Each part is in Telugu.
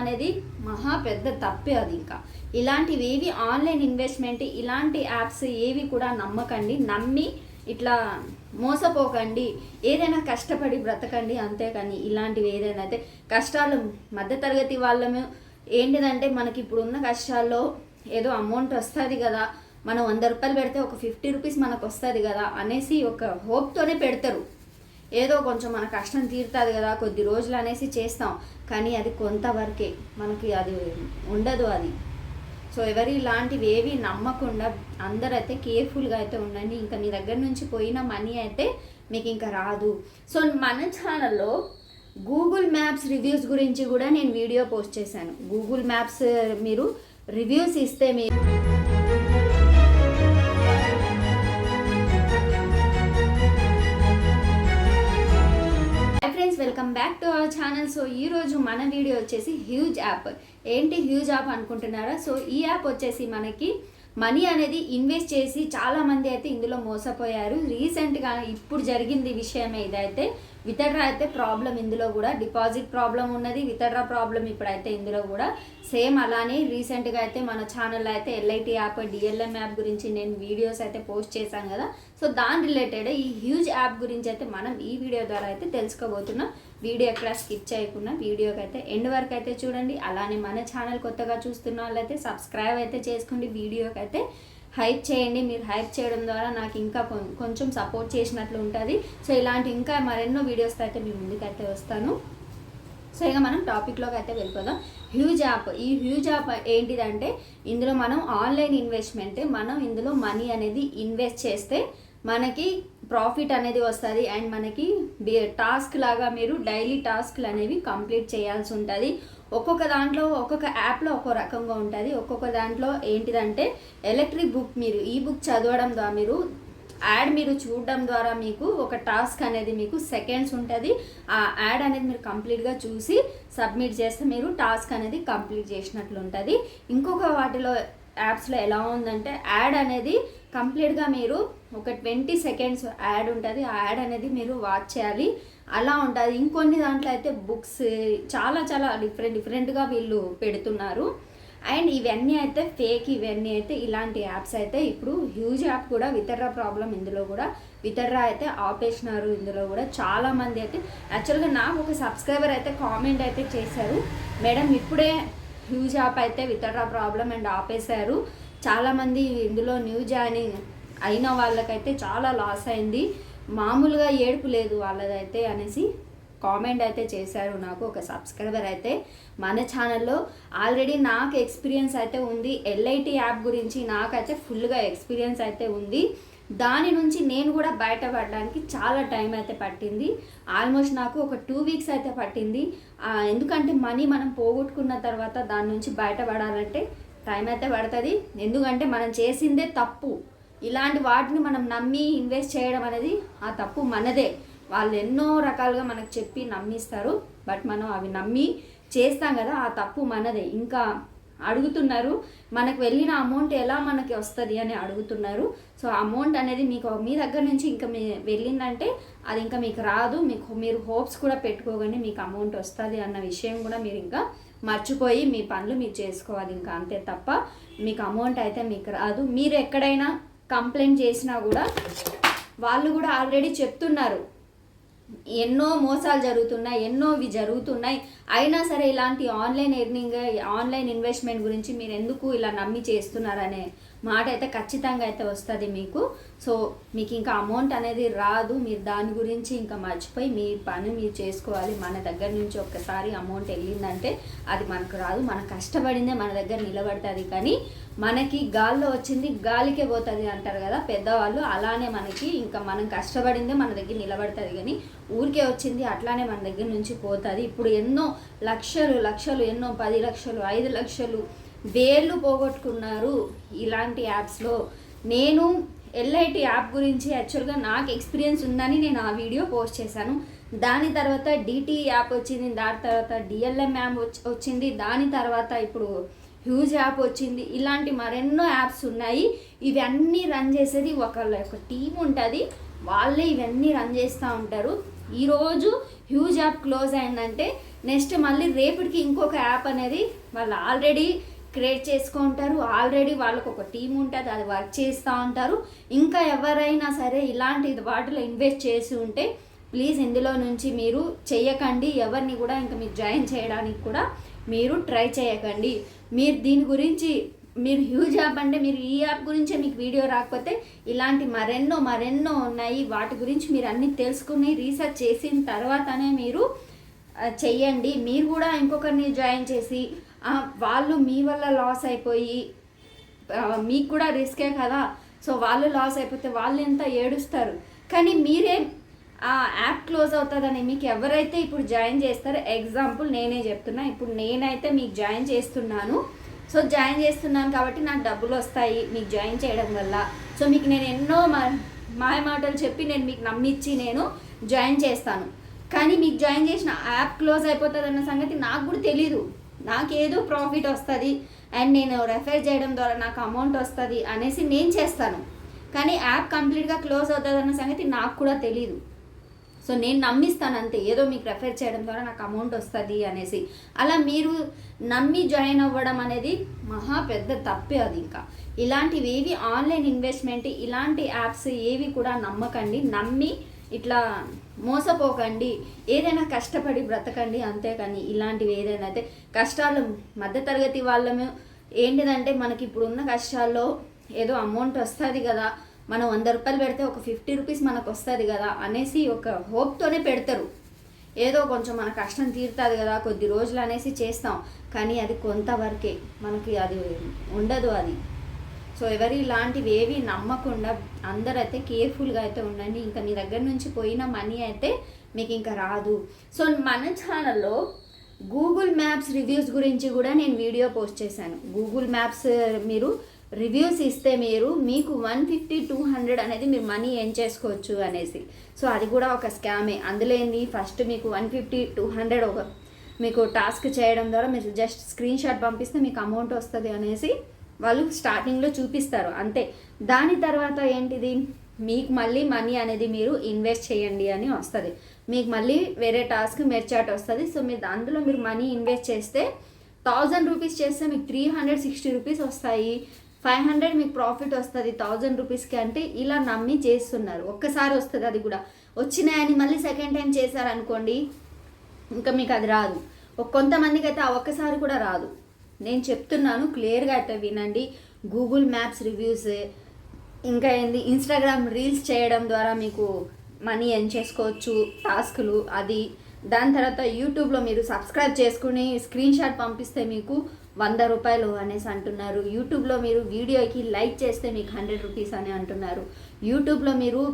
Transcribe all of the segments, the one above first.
అనేది మహా పెద్ద తప్పే. అది ఇంకా ఇలాంటివి ఏవి ఆన్లైన్ ఇన్వెస్ట్మెంట్ ఇలాంటి యాప్స్ ఏవి కూడా నమ్మకండి, నమ్మి ఇట్లా మోసపోకండి. ఏదైనా కష్టపడి బ్రతకండి అంతేకాని ఇలాంటివి ఏదైనా అయితే కష్టాలు మధ్యతరగతి వాళ్ళము ఏంటిదంటే మనకి ఇప్పుడు ఉన్న కష్టాల్లో ఏదో అమౌంట్ వస్తుంది కదా, మనం 100 రూపాయలు పెడితే ఒక 50 రూపీస్ మనకు వస్తుంది కదా అనేసి ఒక హోప్తోనే పెడతారు. ఏదో కొంచెం మన కష్టం తీరుతుంది కదా కొద్ది రోజులు అనేసి చేస్తాం, కానీ అది కొంతవరకే, మనకి అది ఉండదు అది. సో ఎవరు ఇలాంటివి ఏవి నమ్మకుండా అందరైతే కేర్ఫుల్గా అయితే ఉండండి. ఇంకా మీ దగ్గర నుంచి పోయిన మనీ అయితే మీకు ఇంకా రాదు. సో మన ఛానల్లో గూగుల్ మ్యాప్స్ రివ్యూస్ గురించి కూడా నేను వీడియో పోస్ట్ చేశాను. గూగుల్ మ్యాప్స్ మీరు రివ్యూస్ ఇస్తే మీరు welcome back to our channel. So ఈరోజు మన వీడియో వచ్చేసి హ్యూజ్ యాప్. ఏంటి హ్యూజ్ యాప్ అనుకుంటున్నారా? సో ఈ యాప్ వచ్చేసి మనకి మనీ అనేది ఇన్వెస్ట్ చేసి చాలామంది అయితే ఇందులో మోసపోయారు. రీసెంట్గా ఇప్పుడు జరిగింది విషయమే ఇదైతే. విత్డ్రా అయితే ప్రాబ్లం ఇందులో కూడా, డిపాజిట్ ప్రాబ్లం ఉన్నది, విత్డ్రా ప్రాబ్లం ఇప్పుడైతే ఇందులో కూడా సేమ్ అలానే. రీసెంట్గా అయితే మన ఛానల్లో అయితే ఎల్ఐటి యాప్, డిఎల్ఎం యాప్ గురించి నేను వీడియోస్ అయితే పోస్ట్ చేశాను కదా. సో దాని రిలేటెడ్ ఈ హ్యూజ్ యాప్ గురించి అయితే మనం ఈ వీడియో ద్వారా అయితే తెలుసుకోబోతున్నాం. వీడియో ఎక్కడ స్కిప్ చేయకుండా వీడియోకి అయితే ఎండ్ వరకు అయితే చూడండి. అలానే మన ఛానల్ కొత్తగా చూస్తున్న వాళ్ళైతే సబ్స్క్రైబ్ అయితే చేసుకోండి. వీడియోకి అయితే హైప్ చేయండి. మీరు హైప్ చేయడం ద్వారా నాకు ఇంకా కొంచెం సపోర్ట్ చేసినట్లు ఉంటుంది. సో ఇలాంటి ఇంకా మరెన్నో వీడియోస్ అయితే మీ ముందుకైతే వస్తాను. సో ఇక మనం టాపిక్లోకి అయితే వెళ్ళిపోదాం. Huge app. ఈ హ్యూజ్ యాప్ ఏంటిదంటే ఇందులో మనం ఆన్లైన్ ఇన్వెస్ట్మెంట్, మనం ఇందులో మనీ అనేది ఇన్వెస్ట్ చేస్తే మనకి ప్రాఫిట్ అనేది వస్తుంది. అండ్ మనకి టాస్క్ లాగా మీరు డైలీ టాస్క్లు అనేవి కంప్లీట్ చేయాల్సి ఉంటుంది. ఒక్కొక్క దాంట్లో ఒక్కొక్క యాప్లో ఒక్కో రకంగా ఉంటుంది. ఒక్కొక్క దాంట్లో ఏంటిదంటే ఎలక్ట్రిక్ బుక్, మీరు ఈ బుక్ చదవడం ద్వారా మీరు యాడ్ మీరు చూడడం ద్వారా మీకు ఒక టాస్క్ అనేది మీకు సెకండ్స్ ఉంటుంది. ఆ యాడ్ అనేది మీరు కంప్లీట్గా చూసి సబ్మిట్ చేస్తే మీరు టాస్క్ అనేది కంప్లీట్ చేసినట్లు ఉంటుంది. ఇంకొక వాటిలో యాప్స్లో ఎలా ఉందంటే యాడ్ అనేది కంప్లీట్గా మీరు ఒక 20 సెకండ్స్ యాడ్ ఉంటుంది. ఆ యాడ్ అనేది మీరు వాచ్ చేయాలి, అలా ఉంటుంది. ఇంకొన్ని దాంట్లో అయితే బుక్స్ చాలా చాలా డిఫరెంట్గా వీళ్ళు పెడుతున్నారు. అండ్ ఇవన్నీ అయితే ఫేక్. ఇవన్నీ అయితే ఇలాంటి యాప్స్ అయితే ఇప్పుడు హ్యూజ్ యాప్ కూడా విత్డ్రా ప్రాబ్లం ఇందులో కూడా విత్డ్రా అయితే ఆపేసినారు. ఇందులో కూడా చాలామంది అయితే యాక్చువల్గా నాకు ఒక సబ్స్క్రైబర్ అయితే కామెంట్ అయితే చేశారు, మేడం ఇప్పుడే హ్యూజ్ యాప్ అయితే విత్డ్రా ప్రాబ్లం అండ్ ఆపేశారు, చాలామంది ఇందులో న్యూ జాయినింగ్ అయిన వాళ్ళకైతే చాలా లాస్ అయింది, మామూలుగా ఏడుపు లేదు వాళ్ళదైతే అనేసి కామెంట్ అయితే చేశారు నాకు ఒక సబ్స్క్రైబర్ అయితే. మన ఛానల్లో ఆల్రెడీ నాకు ఎక్స్పీరియన్స్ అయితే ఉంది ఎల్ఐటి యాప్ గురించి, నాకైతే ఫుల్గా ఎక్స్పీరియన్స్ అయితే ఉంది. దాని నుంచి నేను కూడా బయటపడడానికి చాలా టైం అయితే పట్టింది. ఆల్మోస్ట్ నాకు ఒక 2 వీక్స్ అయితే పట్టింది. ఎందుకంటే మనీ మనం పోగొట్టుకున్న తర్వాత దాని నుంచి బయటపడాలంటే టైం అయితే పడుతుంది. ఎందుకంటే మనం చేసిందే తప్పు. ఇలాంటి వాటిని మనం నమ్మి ఇన్వెస్ట్ చేయడం అనేది ఆ తప్పు మనదే. వాళ్ళు ఎన్నో రకాలుగా మనకు చెప్పి నమ్మిస్తారు, బట్ మనం అవి నమ్మి చేస్తాం కదా, ఆ తప్పు మనదే. ఇంకా అడుగుతున్నారు మనకు వెళ్ళిన అమౌంట్ ఎలా మనకి వస్తుంది అని అడుగుతున్నారు. సో అమౌంట్ అనేది మీకు మీ దగ్గర నుంచి ఇంకా వెళ్ళిందంటే అది ఇంకా మీకు రాదు. మీరు హోప్స్ కూడా పెట్టుకోగానే మీకు అమౌంట్ వస్తుంది అన్న విషయం కూడా మీరు ఇంకా మర్చిపోయి మీ పనులు మీరు చేసుకోవాలి ఇంకా, అంతే తప్ప మీకు అమౌంట్ అయితే మీకు రాదు. మీరు ఎక్కడైనా కంప్లైంట్ చేసినా కూడా వాళ్ళు కూడా ఆల్రెడీ చెప్తున్నారు ఎన్నో మోసాలు జరుగుతున్నాయి, ఎన్నో ఇవి జరుగుతున్నాయి, అయినా సరే ఇలాంటి ఆన్లైన్ ఎర్నింగ్, ఆన్లైన్ ఇన్వెస్ట్మెంట్ గురించి మీరు ఎందుకు ఇలా నమ్మి చేస్తున్నారనే మాట అయితే ఖచ్చితంగా అయితే వస్తుంది మీకు. సో మీకు ఇంకా అమౌంట్ అనేది రాదు. మీరు దాని గురించి ఇంకా మర్చిపోయి మీ పని మీరు చేసుకోవాలి. మన దగ్గర నుంచి ఒక్కసారి అమౌంట్ వెళ్ళిందంటే అది మనకు రాదు. మనం కష్టపడిందే మన దగ్గర నిలబడుతుంది, కానీ మనకి గాల్లో వచ్చింది గాలికే పోతుంది అంటారు కదా పెద్దవాళ్ళు. అలానే మనకి ఇంకా మనం కష్టపడిందే మన దగ్గర నిలబడుతుంది, కానీ ఊరికే వచ్చింది అట్లానే మన దగ్గర నుంచి పోతుంది. ఇప్పుడు ఎన్నో లక్షలు ఎన్నో 10 లక్షలు 5 లక్షలు వేళ్ళు పోగొట్టుకున్నారు ఇలాంటి యాప్స్లో. నేను ఎల్ఐటి యాప్ గురించి యాక్చువల్గా నాకు ఎక్స్పీరియన్స్ ఉందని నేను ఆ వీడియో పోస్ట్ చేశాను. దాని తర్వాత డిటి యాప్ వచ్చింది, దాని తర్వాత డిఎల్ఎం యాప్ వచ్చింది, దాని తర్వాత ఇప్పుడు హ్యూజ్ యాప్ వచ్చింది. ఇలాంటి మరెన్నో యాప్స్ ఉన్నాయి. ఇవన్నీ రన్ చేసేది ఒక టీం ఉంటుంది, వాళ్ళే ఇవన్నీ రన్ చేస్తూ ఉంటారు. ఈరోజు హ్యూజ్ యాప్ క్లోజ్ అయిందంటే నెక్స్ట్ మళ్ళీ రేపటికి ఇంకొక యాప్ అనేది వాళ్ళు ఆల్రెడీ క్రియేట్ చేసుకుంటారు, ఆల్రెడీ వాళ్ళకు ఒక టీం ఉంటుంది, అది వర్క్ చేస్తూ ఉంటారు. ఇంకా ఎవరైనా సరే ఇలాంటి వాటిలో ఇన్వెస్ట్ చేసి ఉంటే ప్లీజ్ ఇందులో నుంచి మీరు చేయకండి. ఎవరిని కూడా ఇంకా మీరు జాయిన్ చేయడానికి కూడా మీరు ట్రై చేయకండి. మీరు దీని గురించి మీరు హ్యూజ్ యాప్ అంటే మీరు ఈ యాప్ గురించే మీకు వీడియో రాకపోతే ఇలాంటి మరెన్నో ఉన్నాయి. వాటి గురించి మీరు అన్నీ తెలుసుకుని రీసెర్చ్ చేసిన తర్వాతనే మీరు చెయ్యండి. మీరు కూడా ఇంకొకరిని జాయిన్ చేసి వాళ్ళు మీ వల్ల లాస్ అయిపోయి మీకు కూడా రిస్కే కదా, సో వాళ్ళు లాస్ అయిపోతే వాళ్ళు ఎంత ఏడుస్తారు. కానీ మీరే ఆ యాప్ క్లోజ్ అవుతుందని మీకు ఎవరైతే ఇప్పుడు జాయిన్ చేస్తారో, ఎగ్జాంపుల్ నేనే చెప్తున్నా, ఇప్పుడు నేనైతే మీకు జాయిన్ చేస్తున్నాను. సో జాయిన్ చేస్తున్నాను కాబట్టి నాకు డబ్బులు వస్తాయి మీకు జాయిన్ చేయడం వల్ల. సో మీకు నేను ఎన్నో మాయ మాటలు చెప్పి నేను మీకు నమ్మించి నేను జాయిన్ చేస్తాను. కానీ మీకు జాయిన్ చేసిన యాప్ క్లోజ్ అయిపోతుంది అన్న సంగతి నాకు కూడా తెలీదు. నాకేదో ప్రాఫిట్ వస్తుంది అండ్ నేను రెఫర్ చేయడం ద్వారా నాకు అమౌంట్ వస్తుంది అనేసి నేను చేస్తాను. కానీ యాప్ కంప్లీట్గా క్లోజ్ అవుతుంది అన్న సంగతి నాకు కూడా తెలీదు. సో నేను నమ్మిస్తాను అంతే, ఏదో మీకు రెఫర్ చేయడం ద్వారా నాకు అమౌంట్ వస్తుంది అనేసి. అలా మీరు నమ్మి జాయిన్ అవ్వడం అనేది మహా పెద్ద తప్పే. అది ఇంకా ఇలాంటివి ఏవి ఆన్లైన్ ఇన్వెస్ట్మెంట్ ఇలాంటి యాప్స్ ఏవి కూడా నమ్మకండి. నమ్మి ఇట్లా మోసపోకండి. ఏదైనా కష్టపడి బ్రతకండి అంతేకాని ఇలాంటివి ఏదైనా అయితే కష్టాలు మధ్యతరగతి వాళ్ళము ఏంటిదంటే మనకి ఇప్పుడు ఉన్న కష్టాల్లో ఏదో అమౌంట్ వస్తుంది కదా, మనం 100 రూపాయలు పెడితే ఒక 50 రూపీస్ మనకు వస్తుంది కదా అనేసి ఒక హోప్తోనే పెడతారు. ఏదో కొంచెం మన కష్టం తీరుతుంది కదా కొద్ది రోజులు అనేసి చేస్తాం. కానీ అది కొంతవరకే, మనకి అది ఉండదు అది. సో ఎవరి ఇలాంటివి ఏవి నమ్మకుండా అందరైతే కేర్ఫుల్గా అయితే ఉండండి. ఇంకా మీ దగ్గర నుంచి పోయిన మనీ అయితే మీకు ఇంకా రాదు. సో మన ఛానల్లో గూగుల్ మ్యాప్స్ రివ్యూస్ గురించి కూడా నేను వీడియో పోస్ట్ చేశాను. గూగుల్ మ్యాప్స్ మీరు రివ్యూస్ ఇస్తే మీకు 150-200 అనేది మీరు మనీ ఎర్న్ చేసుకోవచ్చు అనేసి. సో అది కూడా ఒక స్కామే. అందులో ఏంది, ఫస్ట్ మీకు 150-200 ఒక మీకు టాస్క్ చేయడం ద్వారా మీరు జస్ట్ స్క్రీన్ షాట్ పంపిస్తే మీకు అమౌంట్ వస్తుంది అనేసి వాళ్ళు స్టార్టింగ్లో చూపిస్తారు అంతే. దాని తర్వాత ఏంటిది, మీకు మళ్ళీ మనీ అనేది మీరు ఇన్వెస్ట్ చేయండి అని వస్తుంది. మీకు మళ్ళీ వేరే టాస్క్ మెర్చాట్ వస్తుంది. సో మీరు అందులో మీరు మనీ ఇన్వెస్ట్ చేస్తే 1000 రూపీస్ చేస్తే మీకు 360 రూపీస్ వస్తాయి. 500 మీకు ప్రాఫిట్ వస్తుంది 1000 రూపీస్కి. అంటే ఇలా నమ్మి చేస్తున్నారు. ఒక్కసారి వస్తుంది, అది కూడా వచ్చినాయని మళ్ళీ సెకండ్ టైం చేశారనుకోండి ఇంకా మీకు అది రాదు. కొంతమందికి అయితే ఆ ఒక్కసారి కూడా రాదు. నేను చెప్తున్నాను క్లియర్గా అయితే వినండి. గూగుల్ మ్యాప్స్ రివ్యూస్ ఇంకా ఏంది ఇన్స్టాగ్రామ్ రీల్స్ చేయడం ద్వారా మీకు మనీ ఎర్న్ చేసుకోవచ్చు టాస్కులు అది. దాని తర్వాత యూట్యూబ్లో మీరు సబ్స్క్రైబ్ చేసుకుని స్క్రీన్ షాట్ పంపిస్తే మీకు 100 రూపాయలు అనేసి అంటున్నారు. యూట్యూబ్లో మీరు వీడియోకి లైక్ చేస్తే మీకు 100 రూపీస్ అని అంటున్నారు. యూట్యూబ్లో మీరు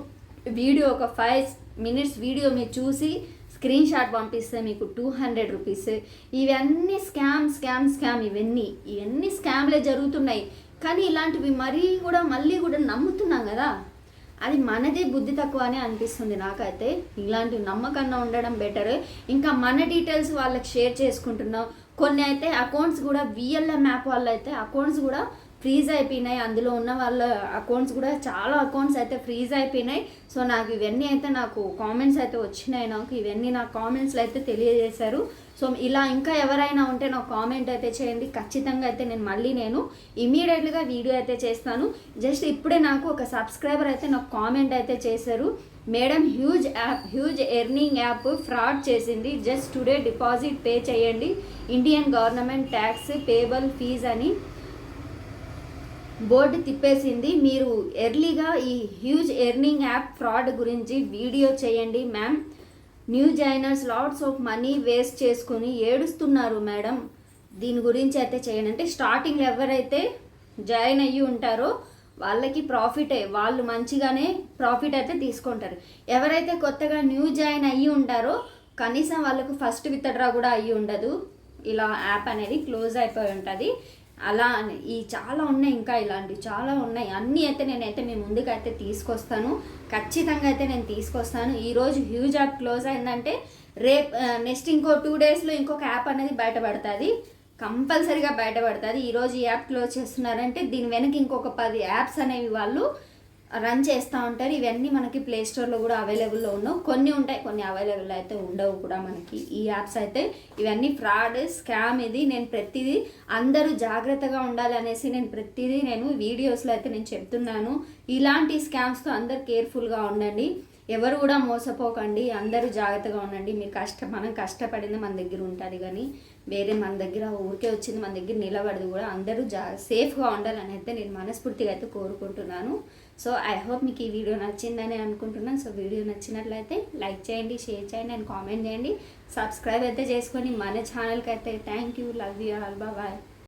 వీడియో ఒక 5 మినిట్స్ వీడియో మీరు చూసి స్క్రీన్ షాట్ పంపిస్తే మీకు 200 రూపీస్. ఇవన్నీ స్కామ్ ఇవన్నీ స్కామ్లే జరుగుతున్నాయి. కానీ ఇలాంటివి మళ్ళీ కూడా నమ్ముతున్నాం కదా, అది మనదే బుద్ధి తక్కువ అని అనిపిస్తుంది నాకైతే. ఇలాంటివి నమ్మకంగా ఉండడం బెటర్. ఇంకా మన డీటెయిల్స్ వాళ్ళకి షేర్ చేసుకుంటున్నాం. కొన్ని అయితే అకౌంట్స్ కూడా VLM యాప్ వాళ్ళు అయితే అకౌంట్స్ కూడా ఫ్రీజ్ అయిపోయినాయి. అందులో ఉన్న వాళ్ళ అకౌంట్స్ కూడా చాలా అకౌంట్స్ అయితే ఫ్రీజ్ అయిపోయినాయి. సో నాకు ఇవన్నీ అయితే నాకు కామెంట్స్ అయితే వచ్చినాయి. నాకు ఇవన్నీ నాకు కామెంట్స్లో అయితే తెలియజేశారు. సో ఇలా ఇంకా ఎవరైనా ఉంటే నాకు కామెంట్ అయితే చేయండి. ఖచ్చితంగా అయితే నేను ఇమీడియట్గా వీడియో అయితే చేస్తాను. జస్ట్ ఇప్పుడే నాకు ఒక సబ్స్క్రైబర్ అయితే నాకు కామెంట్ అయితే చేశారు, madam huge earning app fraud చేసింది, జస్ట్ టుడే డిపాజిట్ పే చేయండి, Indian government tax payable fees అని బోర్డు తిప్పేసింది. మీరు ఎర్లీగా ఈ హ్యూజ్ ఎర్నింగ్ యాప్ ఫ్రాడ్ గురించి వీడియో చేయండి ma'am. New joiners lots of money waste చేసుకుని ఏడుస్తున్నారు మేడం, దీని గురించి అయితే చేయండి. అంటే స్టార్టింగ్ ఎవరైతే జాయిన్ అయ్యి ఉంటారో వాళ్ళకి ప్రాఫిటే, వాళ్ళు మంచిగానే ప్రాఫిట్ అయితే తీసుకుంటారు. ఎవరైతే కొత్తగా న్యూ జాయిన్ అయ్యి ఉంటారో కనీసం వాళ్ళకు ఫస్ట్ విత్డ్రా కూడా అయ్యి ఉండదు. ఇలా యాప్ అనేది క్లోజ్ అయిపోయి ఉంటుంది. అలా ఈ చాలా ఉన్నాయి, ఇంకా ఇలాంటివి చాలా ఉన్నాయి. అన్నీ అయితే నేనైతే మీ ముందుకైతే తీసుకొస్తాను. ఖచ్చితంగా అయితే నేను తీసుకొస్తాను. ఈరోజు హ్యూజ్ యాప్ క్లోజ్ అయిందంటే నెక్స్ట్ ఇంకో 2 డేస్లో ఇంకొక యాప్ అనేది బయటపడుతుంది, కంపల్సరీగా బయటపడుతుంది. ఈరోజు ఈ యాప్ క్లోజ్ చేస్తున్నారంటే దీని వెనక ఇంకొక 10 యాప్స్ అనేవి వాళ్ళు రన్ చేస్తూ ఉంటారు. ఇవన్నీ మనకి ప్లే స్టోర్లో కూడా అవైలబుల్లో ఉండవు, కొన్ని ఉంటాయి, కొన్ని అవైలబుల్ అయితే ఉండవు కూడా మనకి ఈ యాప్స్ అయితే. ఇవన్నీ ఫ్రాడ్, స్కామ్. ఇది నేను ప్రతిదీ అందరూ జాగ్రత్తగా ఉండాలి అనేసి నేను వీడియోస్లో అయితే నేను చెప్తున్నాను. ఇలాంటి స్కామ్స్తో అందరు కేర్ఫుల్గా ఉండండి, ఎవరు కూడా మోసపోకండి, అందరూ జాగ్రత్తగా ఉండండి. మీరు మనం కష్టపడింది మన దగ్గర ఉంటుంది, కానీ వేరే మన దగ్గర ఊరికే వచ్చింది మన దగ్గర నిలబడదు కూడా. అందరూ సేఫ్గా ఉండాలని అయితే నేను మనస్ఫూర్తిగా అయితే కోరుకుంటున్నాను. సో ఐ హోప్ మీకు ఈ వీడియో నచ్చిందని అనుకుంటున్నాను. సో వీడియో నచ్చినట్లయితే లైక్ చేయండి, షేర్ చేయండి అండ్ కామెంట్ చేయండి. సబ్స్క్రైబ్ అయితే చేసుకొని మన ఛానల్కి అయితే. Thank you, love you all, bye.